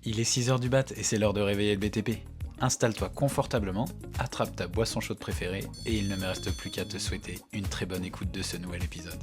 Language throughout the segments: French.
Il est 6 heures du mat et c'est l'heure de réveiller le BTP. Installe-toi confortablement, attrape ta boisson chaude préférée et il ne me reste plus qu'à te souhaiter une très bonne écoute de ce nouvel épisode.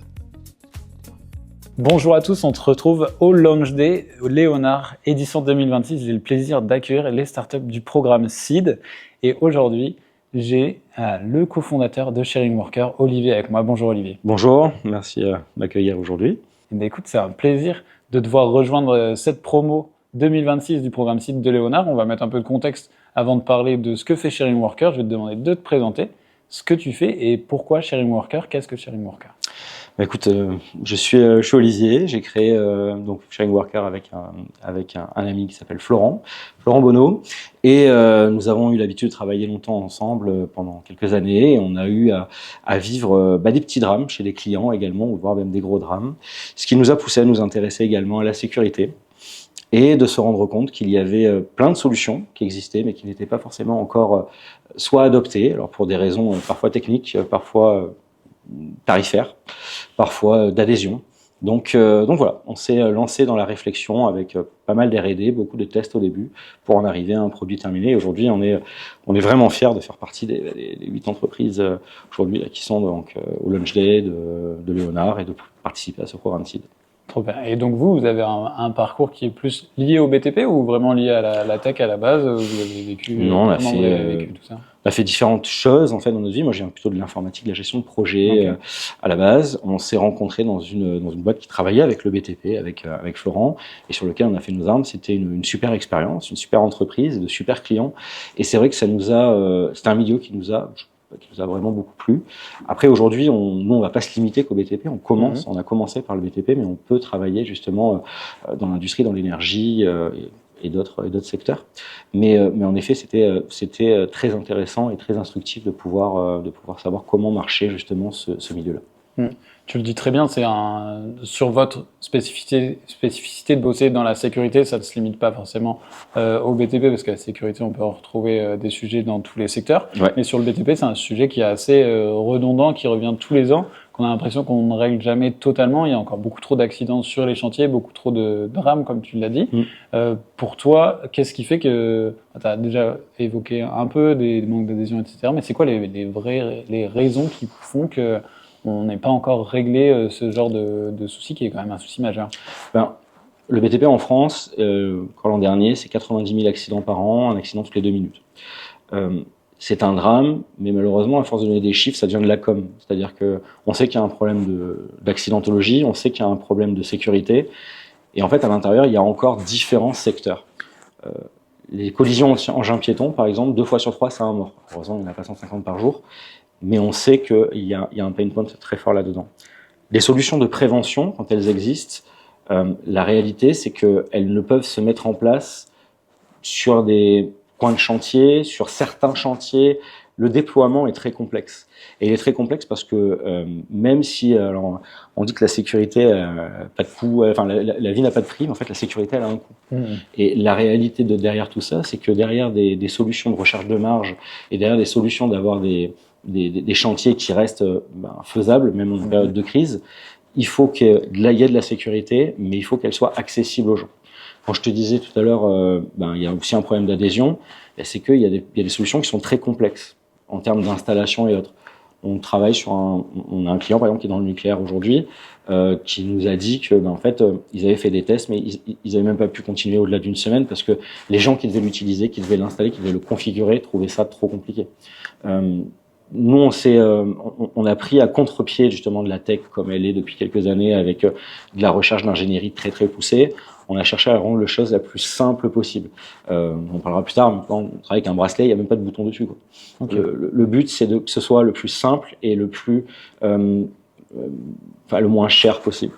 Bonjour à tous, on se retrouve au Launch Day Léonard, édition 2026. J'ai le plaisir d'accueillir les startups du programme Seed. Et aujourd'hui, j'ai le cofondateur de Sharing Worker, Olivier, avec moi. Bonjour Olivier. Bonjour, merci de m'accueillir aujourd'hui. Écoute, c'est un plaisir de devoir rejoindre cette promo 2026 du programme Seed de Léonard. On va mettre un peu de contexte avant de parler de ce que fait Sharing Worker. Je vais te demander de te présenter ce que tu fais et pourquoi Sharing Worker. Qu'est-ce que Sharing Worker ? Écoute, je suis Olivier, j'ai créé donc Sharing Worker avec un ami qui s'appelle Florent Bonneau, et nous avons eu l'habitude de travailler longtemps ensemble pendant quelques années, et on a eu à vivre des petits drames chez les clients également, ou voire même des gros drames, ce qui nous a poussé à nous intéresser également à la sécurité, et de se rendre compte qu'il y avait plein de solutions qui existaient, mais qui n'étaient pas forcément encore soit adoptées, alors pour des raisons parfois techniques, parfois tarifaires, parfois d'adhésion. Donc voilà, on s'est lancé dans la réflexion avec pas mal d'R&D, beaucoup de tests au début, pour en arriver à un produit terminé. Et aujourd'hui, on est vraiment fiers de faire partie des 8 entreprises aujourd'hui qui sont donc au Launch Day de Léonard et de participer à ce programme Seed. Trop bien. Et donc vous avez un parcours qui est plus lié au BTP ou vraiment lié à la tech à la base? Vous avez vécu, non, on a vécu tout ça? On a fait différentes choses en fait dans notre vie. Moi, j'ai plutôt de l'informatique, de la gestion de projet à la base. On s'est rencontrés dans une boîte qui travaillait avec le BTP, avec Florent, et sur lequel on a fait nos armes. C'était une super expérience, une super entreprise, de super clients. Et c'est vrai que ça nous a, c'était un milieu qui nous a vraiment beaucoup plu. Après, aujourd'hui, nous, on va pas se limiter qu'au BTP. On a commencé par le BTP, mais on peut travailler justement dans l'industrie, dans l'énergie et d'autres secteurs. Mais en effet, c'était très intéressant et très instructif de pouvoir savoir comment marchait justement ce milieu-là. Tu le dis très bien, c'est sur votre spécificité de bosser dans la sécurité, ça ne se limite pas forcément au BTP, parce que la sécurité, on peut en retrouver des sujets dans tous les secteurs. Ouais. Mais sur le BTP, c'est un sujet qui est assez redondant, qui revient tous les ans, qu'on a l'impression qu'on ne règle jamais totalement. Il y a encore beaucoup trop d'accidents sur les chantiers, beaucoup trop de drames, comme tu l'as dit. Pour toi, qu'est-ce qui fait que... Tu as déjà évoqué un peu des manques d'adhésion, etc. Mais c'est quoi les raisons qui font que on n'est pas encore réglé ce genre de souci qui est quand même un souci majeur? Le BTP en France, l'an dernier, c'est 90 000 accidents par an, un accident toutes les 2 minutes. C'est un drame, mais malheureusement, à force de donner des chiffres, ça devient de la com. C'est-à-dire qu'on sait qu'il y a un problème d'accidentologie, on sait qu'il y a un problème de sécurité, et en fait, à l'intérieur, il y a encore différents secteurs. Les collisions engins piétons, par exemple, 2 fois sur 3, c'est un mort. Heureusement, il y en a pas 150 par jour. Mais on sait qu'il y a un pain point très fort là-dedans. Les solutions de prévention, quand elles existent, la réalité, c'est qu'elles ne peuvent se mettre en place sur des coins de chantier, sur certains chantiers. Le déploiement est très complexe. Et il est très complexe parce que même si on dit que la sécurité pas de coût, enfin la vie n'a pas de prix, mais en fait la sécurité elle a un coût. Et la réalité derrière tout ça, c'est que derrière des solutions de recherche de marge et derrière des solutions d'avoir des chantiers qui restent faisables, même en période de crise, il faut qu'il y ait de la sécurité, mais il faut qu'elle soit accessible aux gens. Quand je te disais tout à l'heure, il y a aussi un problème d'adhésion, c'est qu'il y a des solutions qui sont très complexes en termes d'installation et autres. On travaille on a un client par exemple qui est dans le nucléaire aujourd'hui, qui nous a dit que en fait ils avaient fait des tests, mais ils avaient même pas pu continuer au-delà d'une semaine parce que les gens qui devaient l'utiliser, qui devaient l'installer, qui devaient le configurer, trouvaient ça trop compliqué. Nous, on a pris à contre-pied justement de la tech comme elle est depuis quelques années avec de la recherche d'ingénierie très très poussée. On a cherché à rendre la chose la plus simple possible. On parlera plus tard, mais quand on travaille avec un bracelet, il n'y a même pas de bouton dessus, quoi. Okay. Le but, c'est que ce soit le plus simple et le moins cher possible.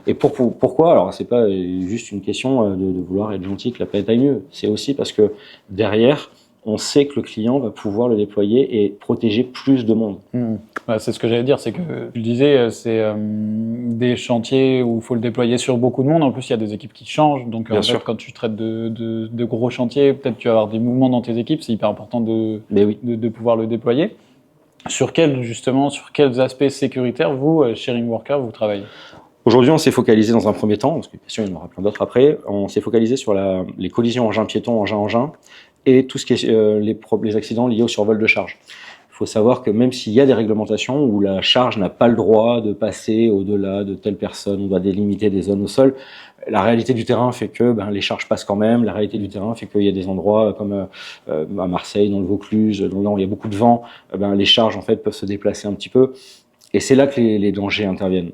Et pourquoi? Alors, c'est pas juste une question de vouloir être gentil, que la planète aille mieux. C'est aussi parce que derrière, on sait que le client va pouvoir le déployer et protéger plus de monde. C'est ce que j'allais dire, c'est que tu le disais, c'est des chantiers où il faut le déployer sur beaucoup de monde. En plus, il y a des équipes qui changent. Donc, en fait, quand tu traites de gros chantiers, peut-être tu vas avoir des mouvements dans tes équipes. C'est hyper important de pouvoir le déployer. Sur quels aspects sécuritaires, vous, Sharing Worker, vous travaillez? Aujourd'hui, on s'est focalisé dans un premier temps, parce que bien sûr, il y en aura plein d'autres après, on s'est focalisé sur les collisions engin-piéton, engin-engin, et tout ce qui est les accidents liés au survol de charge. Il faut savoir que même s'il y a des réglementations où la charge n'a pas le droit de passer au-delà de telle personne, on doit délimiter des zones au sol, la réalité du terrain fait que les charges passent quand même. La réalité du terrain fait qu'il y a des endroits comme à Marseille, dans le Vaucluse, là où il y a beaucoup de vent, les charges en fait peuvent se déplacer un petit peu. Et c'est là que les dangers interviennent.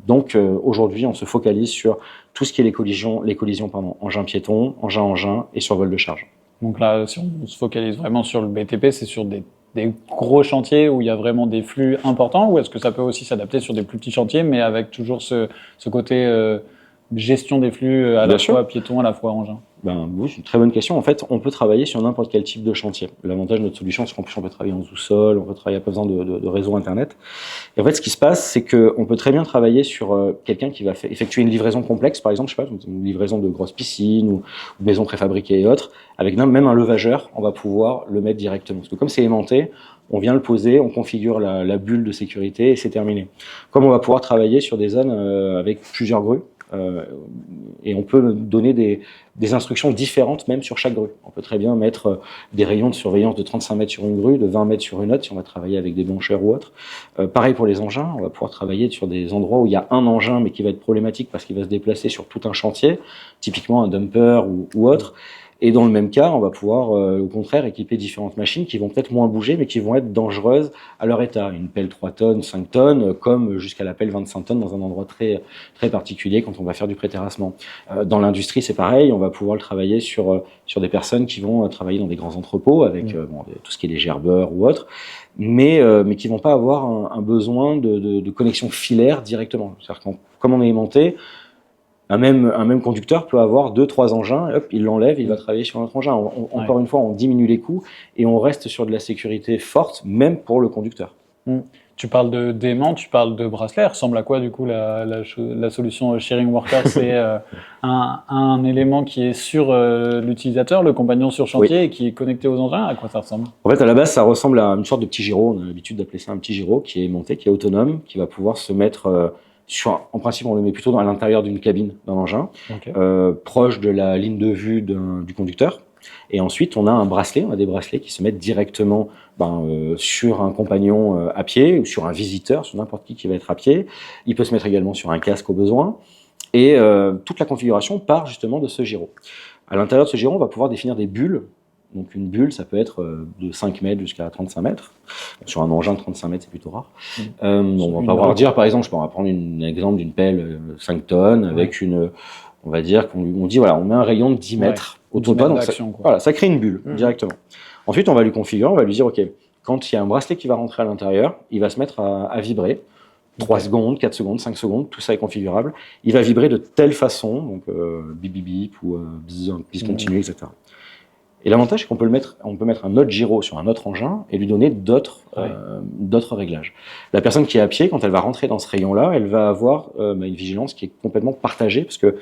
Donc aujourd'hui, on se focalise sur tout ce qui est les collisions engin-piéton, engin-engin et survol de charge. Donc là, si on se focalise vraiment sur le BTP, c'est sur des gros chantiers où il y a vraiment des flux importants, ou est-ce que ça peut aussi s'adapter sur des plus petits chantiers, mais avec toujours ce côté gestion des flux à la fois piéton, à la fois engin? Oui, c'est une très bonne question. En fait, on peut travailler sur n'importe quel type de chantier. L'avantage de notre solution, c'est qu'en plus, on peut travailler en sous-sol, on peut travailler à pas besoin de réseau Internet. Et en fait, ce qui se passe, c'est qu'on peut très bien travailler sur quelqu'un qui va effectuer une livraison complexe, par exemple, je sais pas, une livraison de grosses piscines ou maisons préfabriquées et autres. Avec même un levageur, on va pouvoir le mettre directement. Parce que comme c'est aimanté, on vient le poser, on configure la bulle de sécurité et c'est terminé. Comme on va pouvoir travailler sur des zones avec plusieurs grues, et on peut donner des instructions différentes même sur chaque grue. On peut très bien mettre des rayons de surveillance de 35 mètres sur une grue, de 20 mètres sur une autre si on va travailler avec des blancheurs ou autres. Pareil pour les engins, on va pouvoir travailler sur des endroits où il y a un engin mais qui va être problématique parce qu'il va se déplacer sur tout un chantier, typiquement un dumper ou autre. Et dans le même cas, on va pouvoir au contraire équiper différentes machines qui vont peut-être moins bouger mais qui vont être dangereuses à leur état. Une pelle 3 tonnes, 5 tonnes, comme jusqu'à la pelle 25 tonnes dans un endroit très, très particulier quand on va faire du pré-terrassement. Dans l'industrie, c'est pareil, on va pouvoir le travailler sur des personnes qui vont travailler dans des grands entrepôts avec tout ce qui est les gerbeurs ou autres, mais qui vont pas avoir un besoin de connexion filaire directement. C'est-à-dire que comme on est aimanté, un même conducteur peut avoir 2-3 engins, hop, il l'enlève, il va travailler sur un autre engin. Encore une fois, on diminue les coûts et on reste sur de la sécurité forte, même pour le conducteur. Tu parles d'aimant, tu parles de bracelet. Elle ressemble à quoi du coup la solution Sharing Worker? C'est un élément qui est sur l'utilisateur, le compagnon sur chantier, et qui est connecté aux engins. À quoi ça ressemble? En fait, à la base, ça ressemble à une sorte de petit gyro. On a l'habitude d'appeler ça un petit gyro qui est monté, qui est autonome, qui va pouvoir se mettre en principe, on le met plutôt à l'intérieur d'une cabine d'un engin, proche de la ligne de vue du conducteur. Et ensuite, on a un bracelet, on a des bracelets qui se mettent directement sur un compagnon à pied ou sur un visiteur, sur n'importe qui va être à pied. Il peut se mettre également sur un casque au besoin. Et toute la configuration part justement de ce gyro. À l'intérieur de ce gyro, on va pouvoir définir des bulles. Donc une bulle, ça peut être de 5 mètres jusqu'à 35 mètres. Sur un engin de 35 mètres, c'est plutôt rare. On va pas pouvoir dire, par exemple, on va prendre un exemple d'une pelle 5 tonnes avec on va dire qu'on dit, voilà, on met un rayon de 10 mètres autour de toi. Ça crée une bulle directement. Ensuite, on va lui configurer, on va lui dire, OK, quand il y a un bracelet qui va rentrer à l'intérieur, il va se mettre à vibrer. 3 secondes, 4 secondes, 5 secondes, tout ça est configurable. Il va vibrer de telle façon, donc bip bip bip ou bzz continu, etc. Et l'avantage, c'est qu'on peut mettre un autre gyro sur un autre engin et lui donner d'autres réglages. La personne qui est à pied, quand elle va rentrer dans ce rayon-là, elle va avoir une vigilance qui est complètement partagée parce que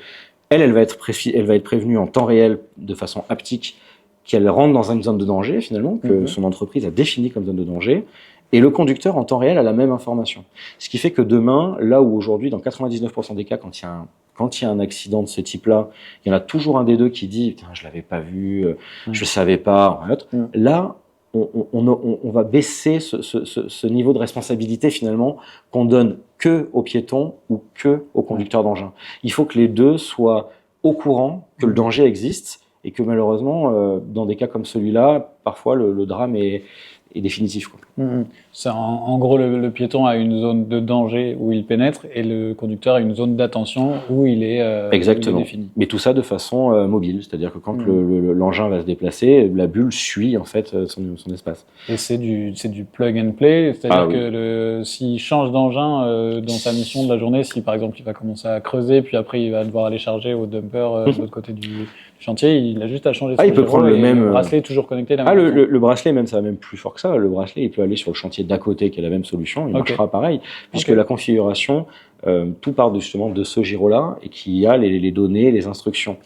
elle va être prévenue en temps réel de façon haptique qu'elle rentre dans une zone de danger finalement, que son entreprise a définie comme zone de danger. Et le conducteur, en temps réel, a la même information. Ce qui fait que demain, là où aujourd'hui, dans 99% des cas, quand il y a un accident de ce type-là, il y en a toujours un des deux qui dit « Putain, je l'avais pas vu, je savais pas ». Là, on va baisser ce niveau de responsabilité finalement qu'on donne que aux piétons ou que aux conducteurs d'engin. Il faut que les deux soient au courant que le danger existe et que malheureusement, dans des cas comme celui-là, parfois le drame est définitif. C'est en gros, le piéton a une zone de danger où il pénètre et le conducteur a une zone d'attention où il est exactement. Où il est défini. Mais tout ça de façon mobile, c'est-à-dire que quand l'engin va se déplacer, la bulle suit en fait son espace. Et c'est du plug and play, c'est-à-dire que s'il change d'engin dans sa mission de la journée, si par exemple il va commencer à creuser, puis après il va devoir aller charger au dumper de l'autre côté du chantier, il a juste à changer son il peut prendre le bracelet toujours connecté. Le bracelet, même ça va même plus fort que ça. Le bracelet, il peut aller sur le chantier d'à côté qui a la même solution, il marchera pareil, puisque la configuration, tout part justement de ce gyro-là et qui a les données, les instructions.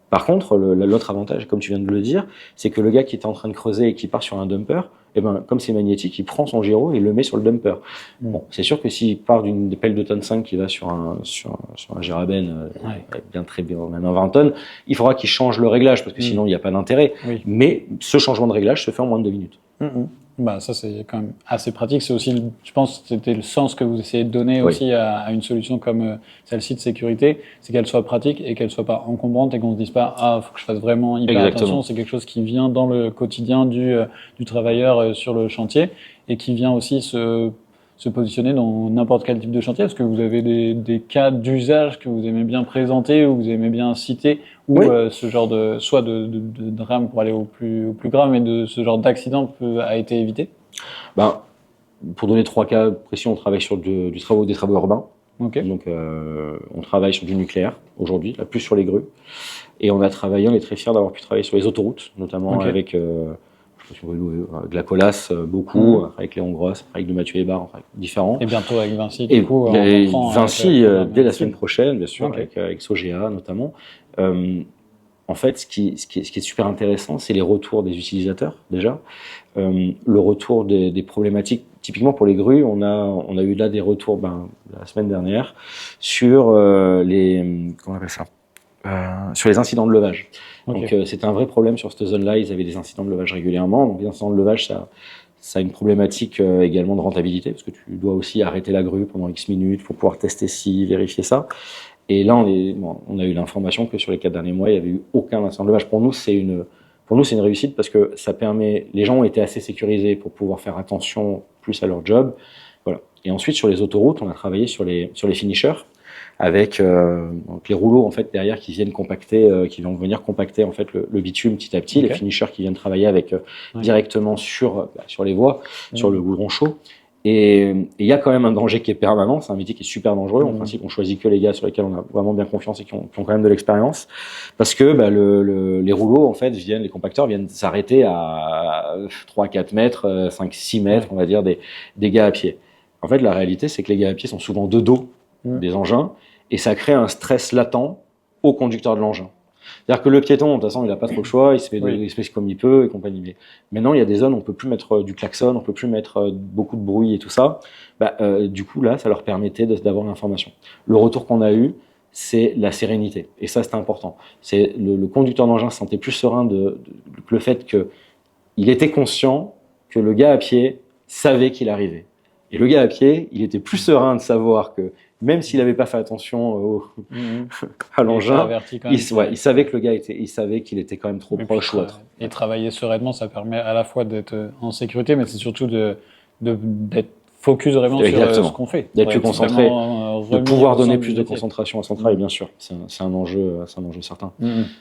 Par contre, l'autre avantage, comme tu viens de le dire, c'est que le gars qui était en train de creuser et qui part sur un dumper, eh ben, comme c'est magnétique, il prend son gyro et il le met sur le dumper. Bon, c'est sûr que s'il part d'une pelle de tonne 5 qui va sur un Geraben, bien très bien, même à 20 tonnes, il faudra qu'il change le réglage parce que sinon il n'y a pas d'intérêt. Oui. Mais ce changement de réglage se fait en moins de 2 minutes. Bah, ça, c'est quand même assez pratique. C'est aussi, je pense, c'était le sens que vous essayez de donner aussi à une solution comme celle-ci de sécurité, c'est qu'elle soit pratique et qu'elle soit pas encombrante et qu'on se dise pas, faut que je fasse vraiment hyper attention. C'est quelque chose qui vient dans le quotidien du travailleur sur le chantier et qui vient aussi se positionner dans n'importe quel type de chantier. Est-ce que vous avez des cas d'usage que vous aimez bien présenter ou vous aimez bien citer où ce genre de drame pour aller au plus grave, mais de ce genre d'accident a été évité? Pour donner 3 cas précis, on travaille sur des travaux urbains. Donc on travaille sur du nucléaire aujourd'hui, plus sur les grues. Et on est très fiers d'avoir pu travailler sur les autoroutes, notamment avec la Colas, beaucoup, avec Léon Gross, avec de Mathieu Hébard, différents. Et bientôt avec Vinci, du coup. Vinci, dès la semaine prochaine, bien sûr, avec Sogea notamment. En fait, ce qui est super intéressant, c'est les retours des utilisateurs, déjà. Le retour des problématiques. Typiquement pour les grues, on a eu là des retours la semaine dernière sur comment on appelle ça, sur les incidents de levage. Donc c'était un vrai problème sur cette zone-là, ils avaient des incidents de levage régulièrement. Donc les incidents de levage, ça a une problématique également de rentabilité, parce que tu dois aussi arrêter la grue pendant X minutes pour pouvoir tester vérifier ça. Et là, on a eu l'information que sur les 4 derniers mois, il n'y avait eu aucun incident de levage. Pour nous, c'est une réussite parce que ça permet, les gens ont été assez sécurisés pour pouvoir faire attention plus à leur job. Voilà. Et ensuite, sur les autoroutes, on a travaillé sur les finishers avec donc les rouleaux en fait derrière qui viennent venir compacter en fait le bitume petit à petit, les finishers qui viennent travailler avec directement sur les voies, sur le goudron chaud. Et il y a quand même un danger qui est permanent, c'est un métier qui est super dangereux. En principe, on choisit que les gars sur lesquels on a vraiment bien confiance et qui ont quand même de l'expérience, parce que les rouleaux, en fait, les compacteurs viennent s'arrêter à 3-4 mètres, 5-6 mètres, on va dire, des gars à pied. En fait, la réalité, c'est que les gars à pied sont souvent de dos des engins, et ça crée un stress latent au conducteur de l'engin. C'est-à-dire que le piéton, de toute façon, il n'a pas trop le choix, il se fait comme il peut et compagnie. Mais maintenant, il y a des zones où on peut plus mettre du klaxon, on peut plus mettre beaucoup de bruit et tout ça. Du coup, là, ça leur permettait d'avoir l'information. Le retour qu'on a eu, c'est la sérénité. Et ça, c'était important. C'est le conducteur d'engin se sentait plus serein que le fait qu'il était conscient que le gars à pied savait qu'il arrivait. Et le gars à pied, il était plus serein de savoir que même s'il n'avait pas fait attention à l'engin, il savait que le gars il savait qu'il était quand même trop proche ou autre. Et travailler sereinement, ça permet à la fois d'être en sécurité, mais c'est surtout d'être focus vraiment sur ce qu'on fait. D'être plus concentré, de pouvoir donner plus de concentration à son travail, bien sûr. C'est un enjeu certain.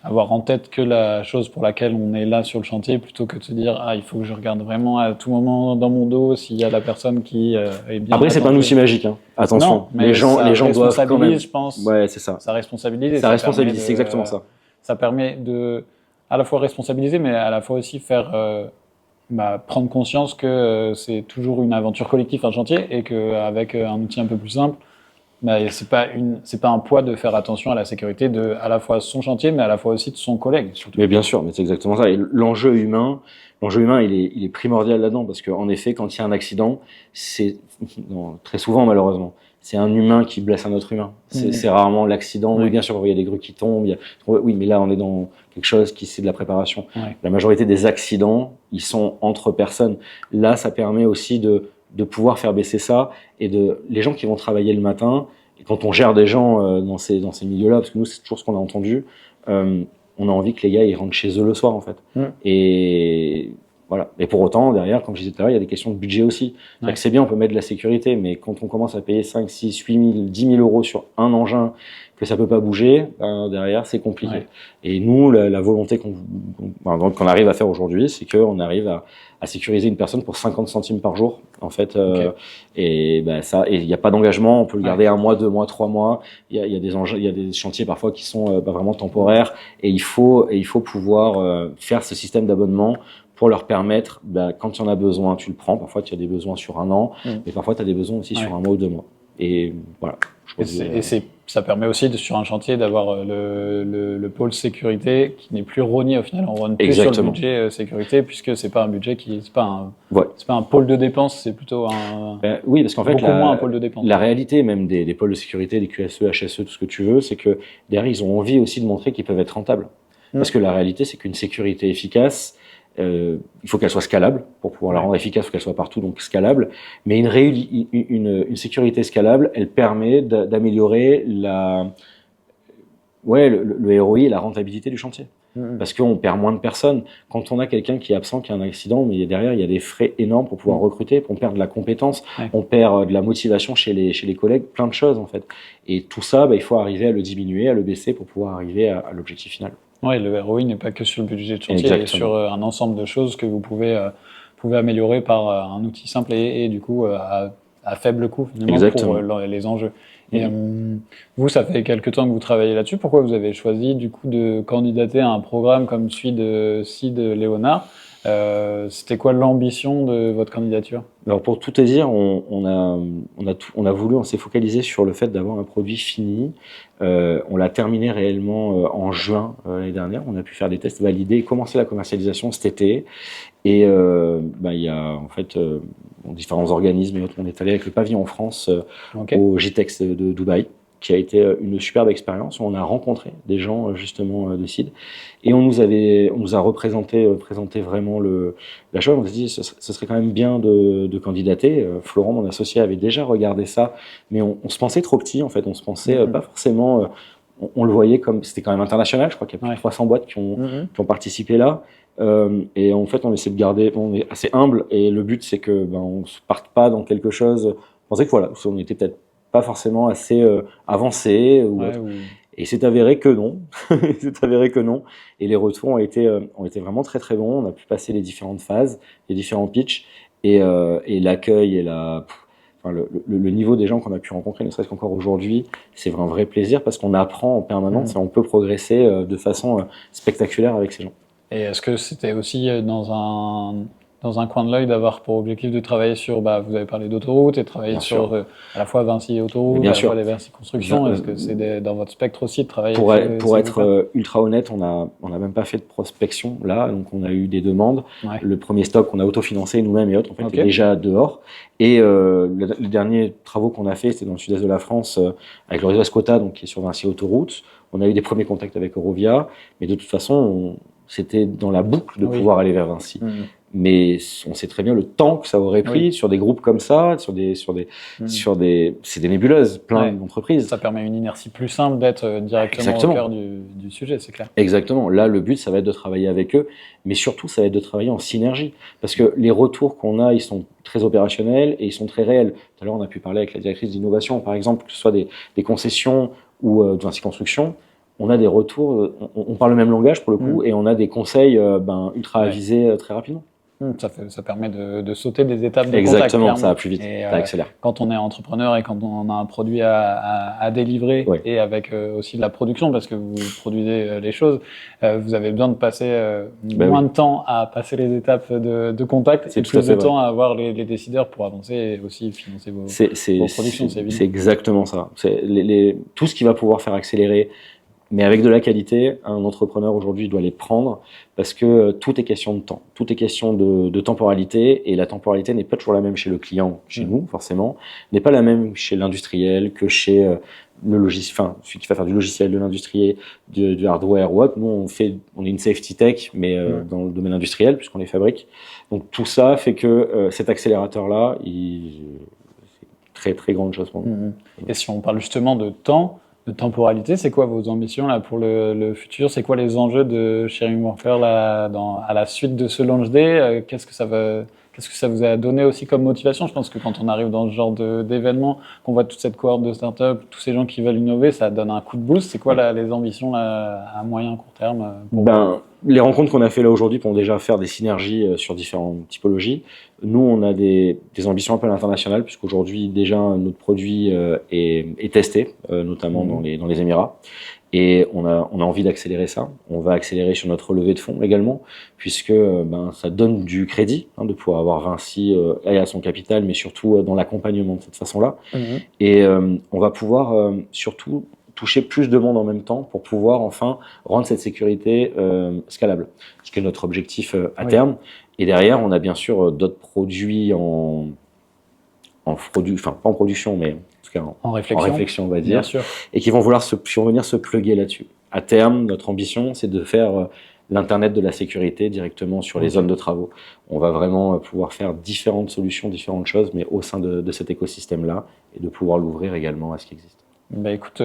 Avoir en tête que la chose pour laquelle on est là sur le chantier, plutôt que de se dire il faut que je regarde vraiment à tout moment dans mon dos s'il y a la personne qui est bien. Après, c'est pas un outil magique, hein. Attention. Non, mais les gens doivent quand même. Je pense. Ouais, c'est ça. Ça responsabilise. Ça responsabilise, c'est exactement ça. Ça permet de à la fois responsabiliser, mais à la fois aussi faire. Prendre conscience que c'est toujours une aventure collective, un chantier, et qu'avec un outil un peu plus simple, c'est pas un poids de faire attention à la sécurité de à la fois son chantier, mais à la fois aussi de son collègue. Surtout. Mais bien sûr, mais c'est exactement ça. Et l'enjeu humain, il est primordial là-dedans, parce qu'en effet, quand il y a un accident, très souvent malheureusement, c'est un humain qui blesse un autre humain. C'est rarement l'accident. Oui, bien sûr, il y a des grues qui tombent. Oui, mais là, on est dans quelque chose c'est de la préparation. Ouais. La majorité des accidents, ils sont entre personnes. Là, ça permet aussi de pouvoir faire baisser ça et les gens qui vont travailler le matin. Et quand on gère des gens dans ces milieux-là, parce que nous, c'est toujours ce qu'on a entendu, on a envie que les gars ils rentrent chez eux le soir, en fait. Et voilà. Et pour autant, derrière, comme je disais tout à l'heure, il y a des questions de budget aussi. C'est bien, on peut mettre de la sécurité, mais quand on commence à payer 5, 6, 8 000, 10 000 euros sur un engin, que ça peut pas bouger, derrière, c'est compliqué. Ouais. Et nous, la volonté qu'on arrive à faire aujourd'hui, c'est qu'on arrive à sécuriser une personne pour 50 centimes par jour, en fait. Et il n'y a pas d'engagement, on peut le garder 1 mois, 2 mois, 3 mois. Il y a des chantiers parfois qui sont vraiment temporaires, et il faut pouvoir faire ce système d'abonnement pour leur permettre, quand il y en a besoin, tu le prends. Parfois, tu as des besoins sur 1 an, mais parfois, tu as des besoins aussi sur 1 mois ou 2 mois. Et voilà. Et c'est ça permet aussi, sur un chantier, d'avoir le pôle sécurité qui n'est plus rogné au final. On rogne plus sur le budget sécurité, puisque c'est pas un budget c'est pas un pôle de dépenses, c'est plutôt oui, parce qu'en fait, beaucoup moins un pôle de dépenses. La réalité même des pôles de sécurité, des QSE, HSE, tout ce que tu veux, c'est que derrière, ils ont envie aussi de montrer qu'ils peuvent être rentables. Parce que la réalité, c'est qu'une sécurité efficace, il faut qu'elle soit scalable. Pour pouvoir la rendre efficace, il faut qu'elle soit partout, donc scalable. Mais une sécurité scalable, elle permet d'améliorer le ROI et la rentabilité du chantier. Parce qu'on perd moins de personnes. Quand on a quelqu'un qui est absent, qui a un accident, mais derrière, il y a des frais énormes pour pouvoir recruter, on perd de la compétence, on perd de la motivation chez les collègues, plein de choses en fait. Et tout ça, il faut arriver à le diminuer, à le baisser pour pouvoir arriver à l'objectif final. Oui, le ROI n'est pas que sur le budget de chantier, il est sur un ensemble de choses que vous pouvez améliorer par un outil simple et du coup à faible coût finalement pour les enjeux. Et vous, ça fait quelques temps que vous travaillez là-dessus. Pourquoi vous avez choisi du coup de candidater à un programme comme celui de CID Léonard? C'était quoi l'ambition de votre candidature? Alors pour tout te dire, on s'est focalisé sur le fait d'avoir un produit fini. On l'a terminé réellement en juin l'année dernière. On a pu faire des tests validés, commencer la commercialisation cet été. Et il y a en fait différents organismes et autres. On est allé avec le pavillon en France au GTEx de Dubaï, qui a été une superbe expérience. On a rencontré des gens justement de CID et on nous a présenté vraiment la chose. On s'est dit ce serait quand même bien de candidater. Florent, mon associé, avait déjà regardé ça, mais on se pensait trop petit en fait. On se pensait pas forcément. On le voyait comme c'était quand même international. Je crois qu'il y a plus de 300 boîtes qui ont participé là. Et en fait, on essaie de garder. On est assez humble et le but c'est que on se parte pas dans quelque chose. On pensait que voilà, on était peut-être pas forcément assez avancé et c'est avéré que non. C'est avéré que non. Et les retours ont été vraiment très très bons. On a pu passer les différentes phases, les différents pitchs et l'accueil et le niveau des gens qu'on a pu rencontrer, ne serait-ce qu'encore aujourd'hui, c'est un vrai plaisir parce qu'on apprend en permanence et on peut progresser de façon spectaculaire avec ces gens. Et est-ce que c'était aussi dans un coin de l'œil d'avoir pour objectif de travailler sur, vous avez parlé d'autoroute et travailler sur à la fois Vinci Autoroute, à la fois les Vinci Construction. Est-ce que c'est dans votre spectre aussi de travailler Pour être ultra honnête, on n'a même pas fait de prospection là, donc on a eu des demandes. Le premier stock qu'on a autofinancé nous-mêmes et autres, en fait, est déjà dehors. Et les derniers travaux qu'on a fait, c'était dans le sud-est de la France avec le réseau Escota, donc qui est sur Vinci Autoroute. On a eu des premiers contacts avec Eurovia, mais de toute façon, c'était dans la boucle de pouvoir aller vers Vinci. Mais on sait très bien le temps que ça aurait pris sur des groupes comme ça, c'est des nébuleuses, plein d'entreprises. Ça permet une inertie plus simple d'être directement au cœur du sujet, c'est clair. Exactement. Là, le but, ça va être de travailler avec eux, mais surtout, ça va être de travailler en synergie. Parce que les retours qu'on a, ils sont très opérationnels et ils sont très réels. Tout à l'heure, on a pu parler avec la directrice d'innovation, par exemple, que ce soit des concessions ou de Vinci Construction. On a des retours, on parle le même langage pour le coup, et on a des conseils ultra avisés très rapidement. Ça permet de sauter des étapes de Exactement, contact. Ça va plus vite, ça accélère. Quand on est entrepreneur et quand on a un produit à délivrer et avec aussi de la production, parce que vous produisez les choses, vous avez besoin de passer moins de temps à passer les étapes de contact et plus de temps à avoir les décideurs pour avancer et aussi financer vos productions. C'est exactement ça. Tout ce qui va pouvoir faire accélérer, mais avec de la qualité, un entrepreneur aujourd'hui doit les prendre parce que tout est question de temps, tout est question de temporalité et la temporalité n'est pas toujours la même chez le client, chez nous forcément, n'est pas la même chez l'industriel que chez celui qui va faire du logiciel, de l'industriel, du hardware ou autre. Nous on est une safety tech mais dans le domaine industriel puisqu'on les fabrique. Donc tout ça fait que cet accélérateur-là, c'est très très grande chose pour nous. Et si on parle justement de temps, de temporalité, c'est quoi vos ambitions là pour le futur? C'est quoi les enjeux de Sharing Warfare là, à la suite de ce launch day? Qu'est-ce que ça vous a donné aussi comme motivation? Je pense que quand on arrive dans ce genre d'événement, qu'on voit toute cette cohorte de startups, tous ces gens qui veulent innover, ça donne un coup de boost. C'est quoi les ambitions là, à moyen court terme Les rencontres qu'on a fait là aujourd'hui pour déjà faire des synergies sur différentes typologies. Nous, on a des ambitions un peu à l'international, puisqu'aujourd'hui, déjà, notre produit est testé, notamment dans les Émirats. Et on a envie d'accélérer ça. On va accélérer sur notre levée de fonds également, puisque ça donne du crédit de pouvoir avoir Vinci à son capital, mais surtout dans l'accompagnement de cette façon-là. Et on va pouvoir surtout toucher plus de monde en même temps pour pouvoir enfin rendre cette sécurité scalable, ce qui est notre objectif à terme. Et derrière, on a bien sûr d'autres produits enfin pas en production, mais en tout cas en réflexion, on va dire, et qui vont venir se plugger là-dessus. À terme, notre ambition, c'est de faire l'Internet de la sécurité directement sur les zones de travaux. On va vraiment pouvoir faire différentes solutions, différentes choses, mais au sein de cet écosystème-là, et de pouvoir l'ouvrir également à ce qui existe. Bah écoute,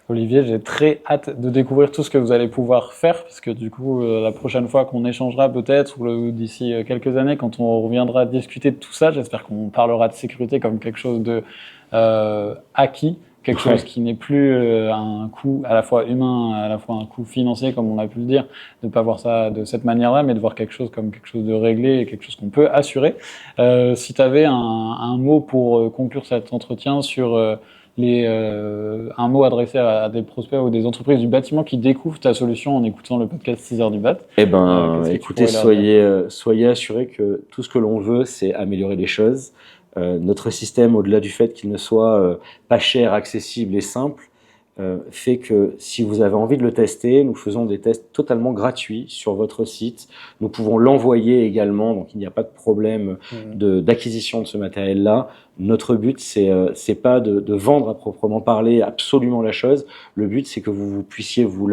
Olivier, j'ai très hâte de découvrir tout ce que vous allez pouvoir faire, parce que du coup, la prochaine fois qu'on échangera peut-être, ou d'ici quelques années, quand on reviendra discuter de tout ça, j'espère qu'on parlera de sécurité comme quelque chose de acquis, quelque chose qui n'est plus un coût à la fois humain, à la fois un coût financier, comme on a pu le dire, de pas voir ça de cette manière-là, mais de voir quelque chose comme quelque chose de réglé et quelque chose qu'on peut assurer. Si tu avais un mot pour conclure cet entretien sur un mot adressé à des prospects ou des entreprises du bâtiment qui découvrent ta solution en écoutant le podcast 6h du BAT. Eh ben, écoutez, soyez assurés que tout ce que l'on veut, c'est améliorer les choses. Notre système, au-delà du fait qu'il ne soit pas cher, accessible et simple, fait que si vous avez envie de le tester, nous faisons des tests totalement gratuits sur votre site. Nous pouvons l'envoyer également, donc il n'y a pas de problème d'acquisition de ce matériel-là. Notre but, c'est pas de vendre à proprement parler absolument la chose. Le but, c'est que vous puissiez vous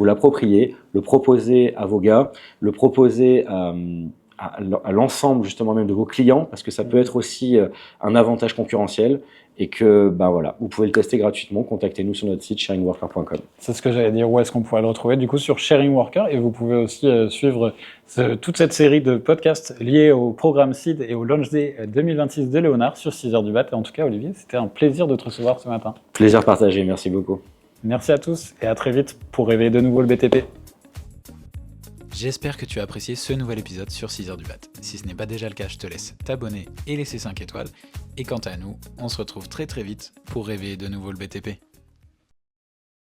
l'approprier, le proposer à vos gars, le proposer à l'ensemble justement même de vos clients, parce que ça peut être aussi un avantage concurrentiel, et que voilà, vous pouvez le tester gratuitement. Contactez-nous sur notre site sharingworker.com. C'est ce que j'allais dire, où est-ce qu'on pourrait le retrouver du coup sur Sharing Worker, et vous pouvez aussi suivre toute cette série de podcasts liés au programme Seed et au Launch Day 2026 de Léonard sur 6h du BAT. Et en tout cas, Olivier, c'était un plaisir de te recevoir ce matin. Plaisir partagé, merci beaucoup. Merci à tous et à très vite pour réveiller de nouveau le BTP. J'espère que tu as apprécié ce nouvel épisode sur 6h du BAT. Si ce n'est pas déjà le cas, je te laisse t'abonner et laisser 5 étoiles. Et quant à nous, on se retrouve très très vite pour réveiller de nouveau le BTP.